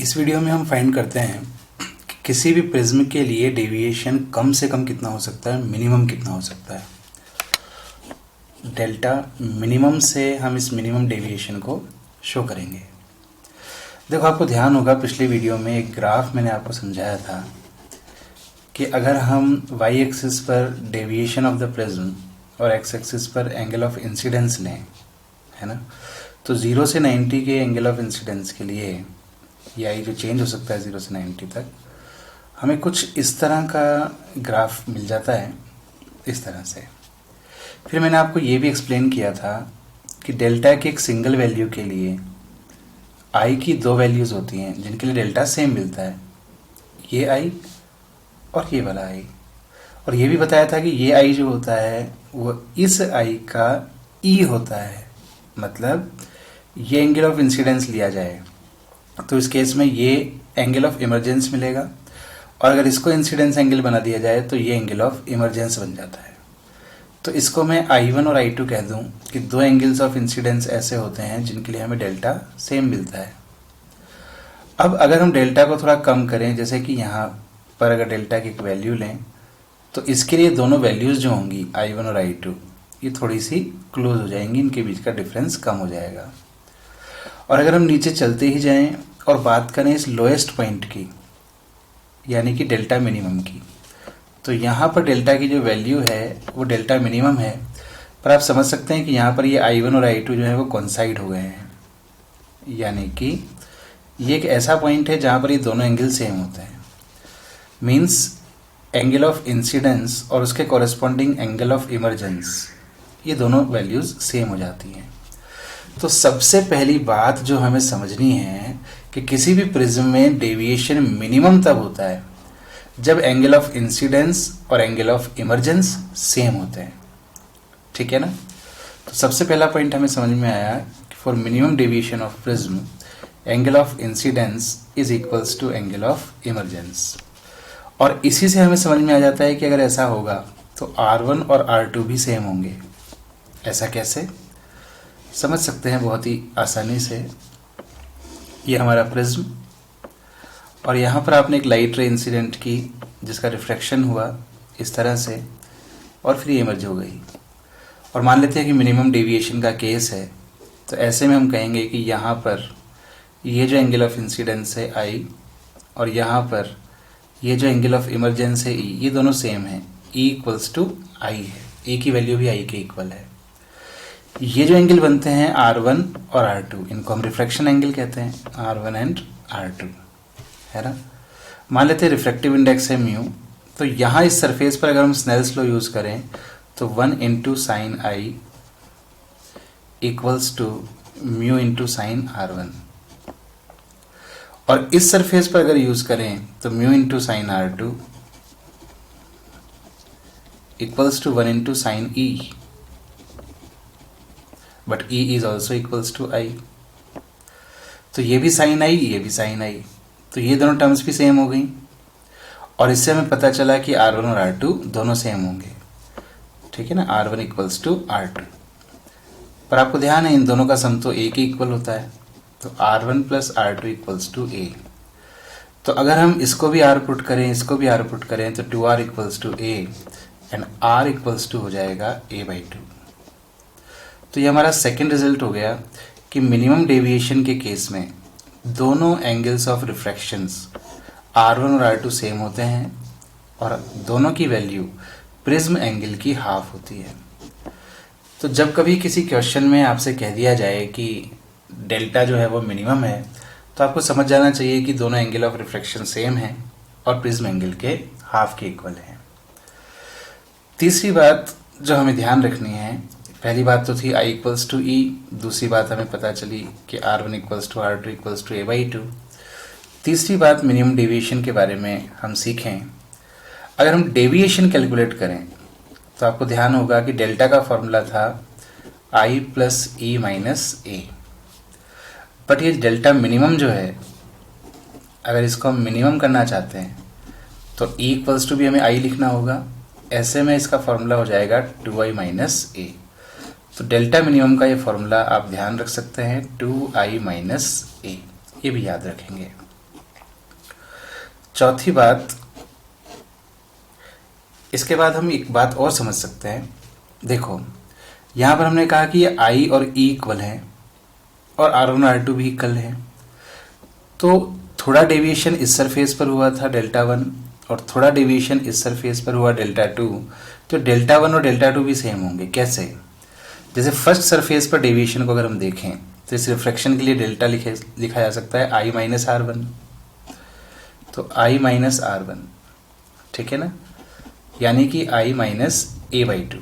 इस वीडियो में हम फाइंड करते हैं कि किसी भी प्रिज्म के लिए डेविएशन कम से कम कितना हो सकता है, मिनिमम कितना हो सकता है। डेल्टा मिनिमम से हम इस मिनिमम डेविएशन को शो करेंगे। देखो, आपको ध्यान होगा पिछली वीडियो में एक ग्राफ मैंने आपको समझाया था कि अगर हम y एक्सिस पर डेविएशन ऑफ द प्रिज्म और x एक्सिस पर एंगल ऑफ इंसिडेंस लें, है ना, तो 0 से 90 के एंगल ऑफ इंसिडेंस के लिए या जो चेंज हो सकता है 0 से 90 तक, हमें कुछ इस तरह का ग्राफ मिल जाता है, इस तरह से। फिर मैंने आपको ये भी एक्सप्लेन किया था कि डेल्टा के एक सिंगल वैल्यू के लिए आई की दो वैल्यूज़ होती हैं जिनके लिए डेल्टा सेम मिलता है, ये आई और ये वाला आई। और ये भी बताया था कि ये आई जो होता है वो इस आई का ई होता है, मतलब ये एंगल ऑफ इंसिडेंस लिया जाए तो इस केस में ये एंगल ऑफ इमरजेंस मिलेगा, और अगर इसको इंसिडेंस एंगल बना दिया जाए तो ये एंगल ऑफ इमरजेंस बन जाता है। तो इसको मैं I1 और I2 कह दूं कि दो एंगल्स ऑफ इंसिडेंस ऐसे होते हैं जिनके लिए हमें डेल्टा सेम मिलता है। अब अगर हम डेल्टा को थोड़ा कम करें, जैसे कि यहाँ पर अगर डेल्टा की एक वैल्यू लें तो इसके लिए दोनों वैल्यूज़ जो होंगी I1 और I2 ये थोड़ी सी क्लोज हो जाएंगी, इनके बीच का डिफरेंस कम हो जाएगा। और अगर हम नीचे चलते ही जाएं और बात करें इस लोएस्ट पॉइंट की, यानी कि डेल्टा मिनिमम की, तो यहाँ पर डेल्टा की जो वैल्यू है वो डेल्टा मिनिमम है, पर आप समझ सकते हैं कि यहाँ पर ये I1 और I2 जो है वो कोइंसाइड हो गए हैं, यानी कि ये एक ऐसा पॉइंट है जहाँ पर ये दोनों एंगल सेम होते हैं। मीन्स एंगल ऑफ इंसिडेंस और उसके कॉरेस्पॉन्डिंग एंगल ऑफ इमरजेंस, ये दोनों वैल्यूज़ सेम हो जाती हैं। तो सबसे पहली बात जो हमें समझनी है कि किसी भी प्रिज्म में डेविएशन मिनिमम तब होता है जब एंगल ऑफ इंसिडेंस और एंगल ऑफ इमरजेंस सेम होते हैं, ठीक है ना। तो सबसे पहला पॉइंट हमें समझ में आया कि for minimum deviation of prism angle of incidence is equals to angle of emergence. और इसी से हमें समझ में आ जाता है कि अगर ऐसा होगा तो R1 और R2 भी सेम होंगे। ऐसा कैसे समझ सकते हैं? बहुत ही आसानी से। ये हमारा प्रिज्म, और यहाँ पर आपने एक लाइट रे इंसिडेंट की जिसका रिफ्रैक्शन हुआ इस तरह से, और फिर ये इमर्ज हो गई। और मान लेते हैं कि मिनिमम डेविएशन का केस है, तो ऐसे में हम कहेंगे कि यहाँ पर ये जो एंगल ऑफ इंसिडेंस है आई, और यहाँ पर ये जो एंगल ऑफ इमरजेंस है ई, ये दोनों सेम है, ई इक्वल्स टू आई है, ई की वैल्यू भी आई के इक्वल है। ये जो एंगल बनते हैं R1 और R2, इनको हम रिफ्रैक्शन एंगल कहते हैं, R1 एंड R2, है ना। मान लेते हैं रिफ्रैक्टिव इंडेक्स है म्यू, तो यहाँ इस सरफेस पर अगर हम स्नेल्स लॉ यूज़ करें तो 1 into sine I equals to mu into sine R1, और इस सरफेस पर अगर यूज़ करें तो mu into sine R2 equals to 1 into sine E, but E is also equals to I। तो ये भी साइन आई, ये भी साइन आई, तो ये दोनों टर्म्स भी सेम हो गई, और इससे हमें पता चला कि R1 और R2 दोनों सेम होंगे, ठीक है ना। R1 इक्वल्स टू R2, पर आपको ध्यान है इन दोनों का सम तो A के इक्वल होता है, तो R1 plus R2 equals to A। तो अगर हम इसको भी R पुट करें, इसको भी R पुट करें, तो 2R equals to A and R equals to हो जाएगा A/2। तो ये हमारा सेकेंड रिजल्ट हो गया कि मिनिमम डेविएशन के केस में दोनों एंगल्स ऑफ रिफ्रैक्शंस R1 और R2 सेम होते हैं, और दोनों की वैल्यू प्रिज्म एंगल की हाफ होती है। तो जब कभी किसी क्वेश्चन में आपसे कह दिया जाए कि डेल्टा जो है वो मिनिमम है, तो आपको समझ जाना चाहिए कि दोनों एंगल ऑफ रिफ्रैक्शन सेम हैं और प्रिज्म एंगल के हाफ के इक्वल हैं। तीसरी बात जो हमें ध्यान रखनी है, पहली बात तो थी I इक्वल्स टू ई, दूसरी बात हमें पता चली कि R1 equals to R2 equals to A/2। तीसरी बात मिनिमम डेविएशन के बारे में हम सीखें। अगर हम डेविएशन कैलकुलेट करें तो आपको ध्यान होगा कि डेल्टा का फॉर्मूला था I plus E minus A, but ये डेल्टा मिनिमम जो है, अगर इसको हम मिनिमम करना चाहते हैं तो E इक्वल्स टू भी हमें I लिखना होगा। ऐसे में इसका फॉर्मूला हो जाएगा 2I माइनस ए। तो डेल्टा मिनिमम का ये फॉर्मूला आप ध्यान रख सकते हैं, 2I माइनस ए, ये भी याद रखेंगे। चौथी बात, इसके बाद हम एक बात और समझ सकते हैं। देखो यहाँ पर हमने कहा कि ये आई और ई इक्वल है और R1 और R2 भी इक्वल है, तो थोड़ा डेविएशन इस सरफेस पर हुआ था डेल्टा 1 और थोड़ा डेविएशन इस सरफेस पर हुआ डेल्टा 2, तो डेल्टा 1 और डेल्टा 2 भी सेम होंगे। कैसे? जैसे फर्स्ट सरफेस पर डेविएशन को अगर हम देखें तो इस रिफ्रैक्शन के लिए डेल्टा लिखा जा सकता है I माइनस R1, तो I माइनस R1, ठीक है ना, यानी कि I माइनस A/2,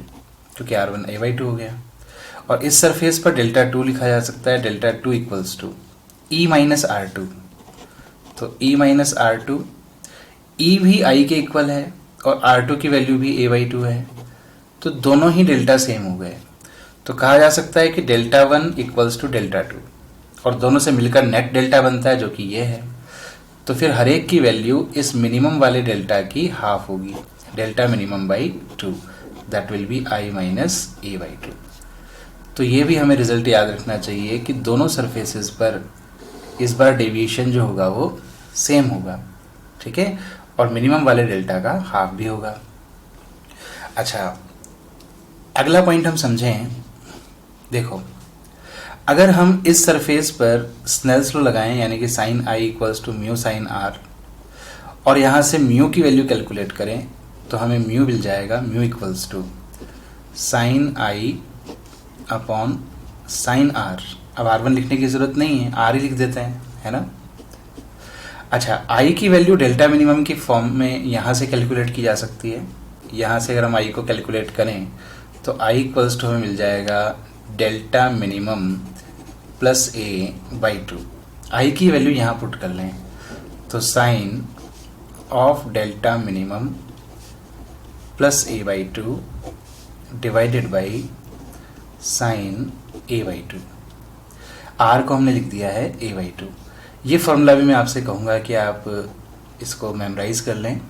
क्योंकि R1 A/2 हो गया। और इस सरफेस पर डेल्टा 2 लिखा जा सकता है delta 2 equals to E minus R2, तो E माइनस R2, E भी I के इक्वल है और R2 की वैल्यू भी A/2 है, तो दोनों ही डेल्टा सेम हो गए। तो कहा जा सकता है कि डेल्टा 1 इक्वल्स टू डेल्टा 2 और दोनों से मिलकर नेट डेल्टा बनता है जो कि ये है। तो फिर हर एक की वैल्यू इस मिनिमम वाले डेल्टा की हाफ होगी, delta minimum by 2, that will be I minus A/2। तो ये भी हमें रिजल्ट याद रखना चाहिए कि दोनों सरफेसेस पर इस बार डेविएशन जो होगा वो सेम होगा, ठीक है, और मिनिमम वाले डेल्टा का हाफ भी होगा। अच्छा, अगला पॉइंट हम समझें। देखो, अगर हम इस सरफेस पर स्नेल्स लॉ लगाएं, यानी कि sine I equals to mu sine R, और यहाँ से म्यू की वैल्यू कैलकुलेट करें तो हमें म्यू मिल जाएगा, mu equals to sine I upon sine R। अब R1 लिखने की ज़रूरत नहीं है, R ही लिख देते हैं, है ना। अच्छा, I की वैल्यू डेल्टा मिनिमम की फॉर्म में यहाँ से कैलकुलेट की जा सकती है। यहाँ से अगर हम I को कैलकुलेट करें तो I इक्वल्स टू हमें मिल जाएगा delta minimum plus A/2। I की वैल्यू यहाँ पुट कर लें तो sine of delta minimum plus A/2 divided by sine A/2। R को हमने लिख दिया है A/2। ये फॉर्मूला भी मैं आपसे कहूँगा कि आप इसको मेमोराइज कर लें,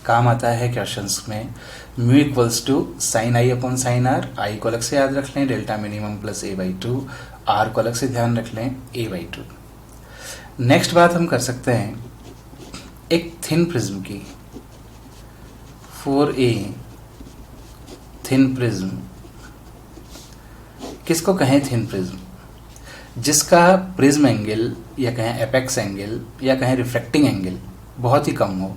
काम आता है क्वेश्चंस में। Mu equals to sine I upon sine R, I को अलग से याद रख लें, delta minimum plus A/2, R को अलग से ध्यान रख लें, A/2। नेक्स्ट बात हम कर सकते हैं एक थिन प्रिज्म की, 4A थिन प्रिज्म। किसको कहें थिन प्रिज्म? जिसका प्रिज्म एंगल या कहें एपेक्स एंगल या कहें रिफ्रैक्टिंग एंगल बहुत ही कम हो,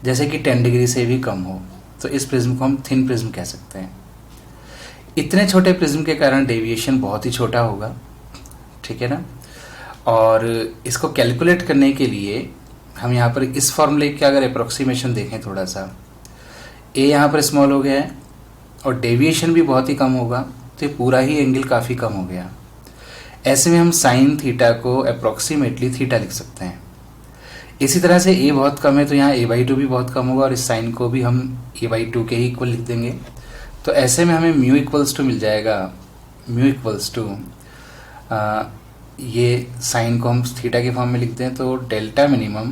जैसे कि 10 डिग्री से भी कम हो, तो इस प्रिज्म को हम थिन प्रिज्म कह सकते हैं। इतने छोटे प्रिज्म के कारण डेविएशन बहुत ही छोटा होगा, ठीक है ना। और इसको कैलकुलेट करने के लिए हम यहाँ पर इस फॉर्मूले का अगर अप्रोक्सीमेशन देखें थोड़ा सा, ए यहाँ पर स्मॉल हो गया है और डेविएशन भी बहुत ही कम होगा, तो ये पूरा ही एंगल काफ़ी कम हो गया। ऐसे में हम साइन थीटा को अप्रोक्सीमेटली थीटा लिख सकते हैं। इसी तरह से ए बहुत कम है तो यहाँ A/2 भी बहुत कम होगा और इस साइन को भी हम A/2 के ही इक्वल लिख देंगे। तो ऐसे में हमें म्यू इक्वल्स टू मिल जाएगा, म्यू इक्वल्स टू ये साइन को हम थीटा के फॉर्म में लिखते हैं तो delta minimum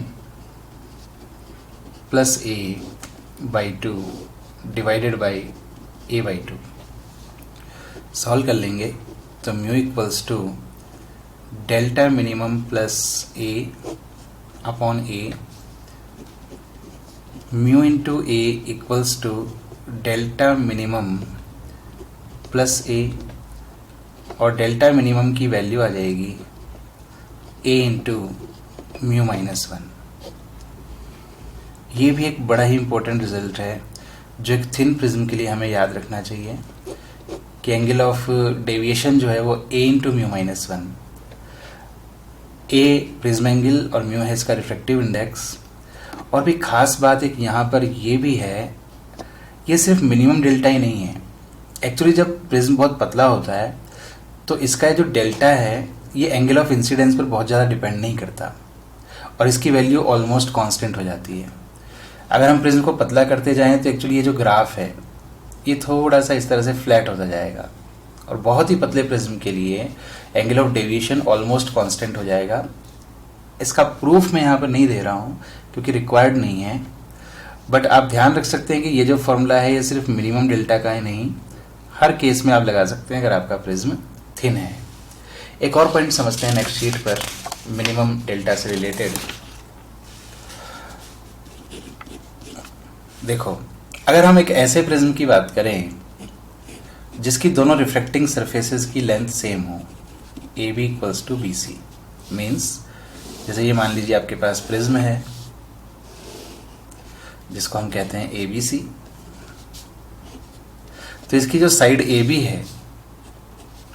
plus A/2 divided by A/2। Solve कर लेंगे तो mu equals to delta minimum plus A upon A, mu into A equals to delta minimum plus A, और डेल्टा मिनिमम की वैल्यू आ जाएगी A इंटू म्यू माइनस 1। ये भी एक बड़ा ही इम्पोर्टेंट रिजल्ट है जो एक थिन प्रिज्म के लिए हमें याद रखना चाहिए कि एंगल ऑफ डेविएशन जो है वो A into mu minus 1। A prism angle और म्यू है इसका रिफ्रैक्टिव इंडेक्स। और भी खास बात एक यहाँ पर ये भी है, ये सिर्फ मिनिमम डेल्टा ही नहीं है। एक्चुअली जब प्रिज्म बहुत पतला होता है तो इसका जो डेल्टा है ये एंगल ऑफ इंसिडेंस पर बहुत ज़्यादा डिपेंड नहीं करता और इसकी वैल्यू ऑलमोस्ट कांस्टेंट हो जाती है। अगर हम प्रिज्म को पतला करते जाएं तो एक्चुअली ये जो ग्राफ है ये थोड़ा सा इस तरह से फ्लैट होता जाएगा और बहुत ही पतले प्रिज्म के लिए angle of deviation almost constant हो जाएगा। इसका प्रूफ मैं यहाँ पर नहीं दे रहा हूँ क्योंकि रिक्वायर्ड नहीं है, बट आप ध्यान रख सकते हैं कि ये जो फॉर्मूला है ये सिर्फ मिनिमम डेल्टा का ही नहीं, हर केस में आप लगा सकते हैं अगर आपका प्रिज्म थिन है। एक और पॉइंट समझते हैं नेक्स्ट शीट पर मिनिमम डेल्टा से रिलेटेड। देखो, अगर हम एक ऐसे प्रिज्म की बात करें जिसकी दोनों रिफ्लेक्टिंग सरफेसेस की लेंथ सेम हो, A B equals to B C, means जैसे ये मान लीजिए आपके पास प्रिज्म है जिसको हम कहते हैं ए बी सी, तो इसकी जो साइड ए बी है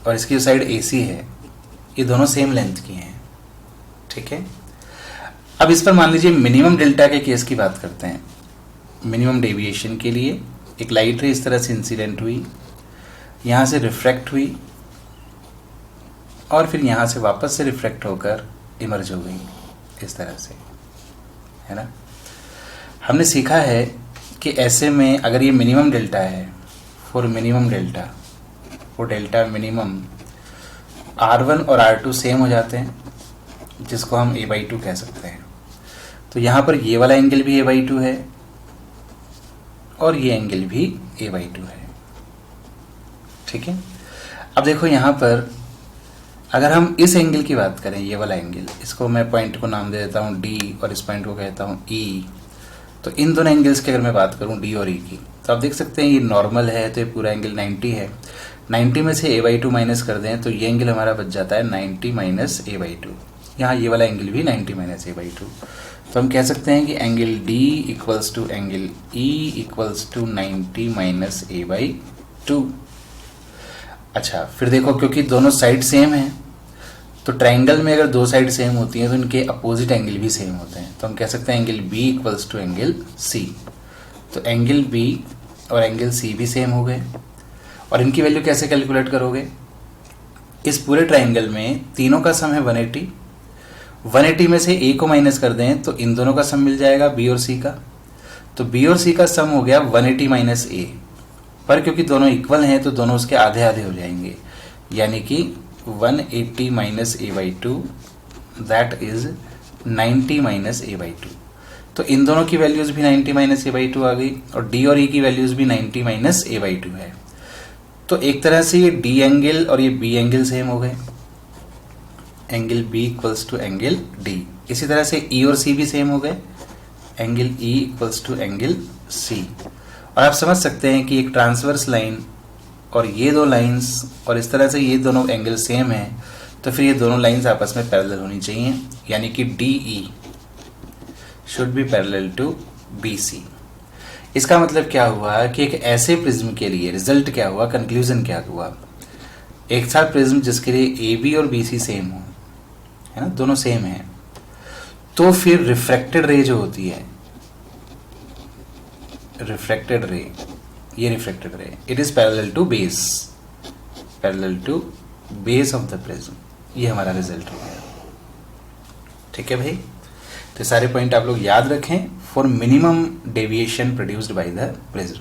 और इसकी जो साइड ए सी है ये दोनों सेम लेंथ की हैं, ठीक है। अब इस पर मान लीजिए मिनिमम डेल्टा के केस की बात करते हैं। मिनिमम डेविएशन के लिए एक लाइट रे इस तरह से इंसिडेंट हुई, यहाँ से रिफ्रैक्ट हुई और फिर यहाँ से वापस से रिफ्रैक्ट होकर इमर्ज हो गई, इस तरह से, है ना। हमने सीखा है कि ऐसे में अगर ये मिनिमम डेल्टा है, फॉर मिनिमम डेल्टा, वो डेल्टा मिनिमम R1 और R2 सेम हो जाते हैं, जिसको हम a/2 कह सकते हैं। तो यहाँ पर ये वाला एंगल भी a/2 है और ये एंगल भी a/2 है, ठीक है। अब देखो यहाँ पर अगर हम इस एंगल की बात करें, ये वाला एंगल, इसको मैं पॉइंट को नाम दे देता हूँ D और इस पॉइंट को कहता हूँ E। तो इन दोनों एंगल्स की अगर मैं बात करूँ D और E की, तो आप देख सकते हैं ये नॉर्मल है तो ये पूरा एंगल 90 है। 90 में से a/2 माइनस कर दें तो ये एंगल हमारा बच जाता है 90 माइनस a/2। यहाँ ये वाला एंगल भी 90 माइनस a/2। तो हम कह सकते हैं कि angle D equals to angle E equals to 90 minus a/2। अच्छा, फिर देखो क्योंकि दोनों साइड सेम हैं तो ट्राइंगल में अगर दो साइड सेम होती हैं तो इनके अपोजिट एंगल भी सेम होते हैं। तो हम कह सकते हैं angle B equals to angle C। तो एंगल B और एंगल C भी सेम हो गए। और इनकी वैल्यू कैसे कैलकुलेट करोगे? इस पूरे ट्राइंगल में तीनों का सम है 180। 180 में से A को माइनस कर दें तो इन दोनों का सम मिल जाएगा B और C का। तो B और C का सम हो गया 180 माइनस A, पर क्योंकि दोनों इक्वल हैं तो दोनों उसके आधे आधे हो जाएंगे, यानी कि 180 minus a/2 that is 90 minus a/2। तो इन दोनों की वैल्यूज भी 90 माइनस a/2 आ गई और D और E की वैल्यूज भी 90 माइनस a/2 है। तो एक तरह से ये D एंगल और ये B एंगल सेम हो गए, angle B equals to angle D। इसी तरह से E और C भी सेम हो गए, angle E equals to angle C। और आप समझ सकते हैं कि एक ट्रांसवर्स लाइन और ये दो लाइंस और इस तरह से ये दोनों एंगल सेम हैं, तो फिर ये दोनों लाइंस आपस में पैरेलल होनी चाहिए, यानी कि DE should be parallel to BC। इसका मतलब क्या हुआ कि एक ऐसे प्रिज्म के लिए रिजल्ट क्या हुआ, कंक्लूजन क्या हुआ, एक था प्रिज्म जिसके लिए AB और BC सेम हो, है ना, दोनों सेम है, तो फिर रिफ्रैक्टेड रे जो होती है, रिफ्रैक्टेड रे, ये refracted ray, it is parallel to base, parallel to base of the prism. ये हमारा रिजल्ट हो गया, ठीक है भाई। तो सारे पॉइंट आप लोग याद रखें for minimum deviation produced by the prism.